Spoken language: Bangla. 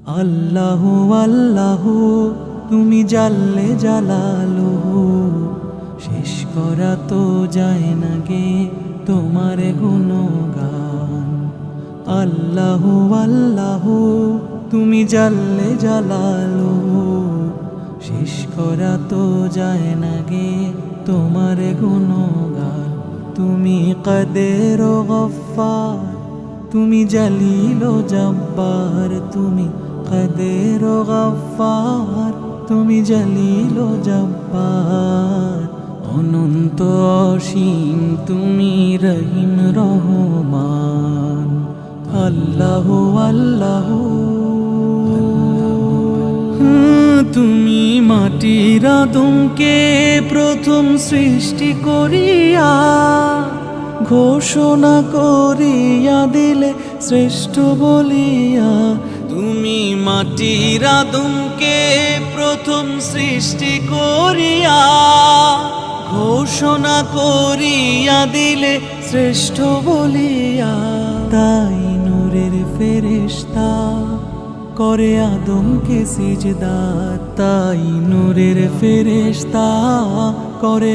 আল্লাহু আল্লাহু তুমি জাল্লে জালালুহু, শেষ করা তো যায় না গে তোমার গুণগান। আল্লাহু আল্লাহু তুমি জাল্লে জালালুহু, শেষ করা তো যায় না গে তোমার গুণগান। তুমি কাদের ও গফফার, তুমি জলিল ও জব্বার, তুমি কাদের ও গফফার, তুমি জলিল ও জব্বার। অনন্ত অসীম তুমি রহিম রহমান। আল্লাহু আল্লাহু তুমি মাটির আদমকে প্রথম সৃষ্টি করিয়া ঘোষণা করিয়া দিলে শ্রেষ্ঠ বলিয়া। তুমি মাটির আদমকে প্রথম সৃষ্টি করিয়া ঘোষণা করিয়া দিলে শ্রেষ্ঠ বলিয়া। তাই নূরের ফেরেশতা করে আদমকে সিজদা, তাই নূরের ফেরেশতা করে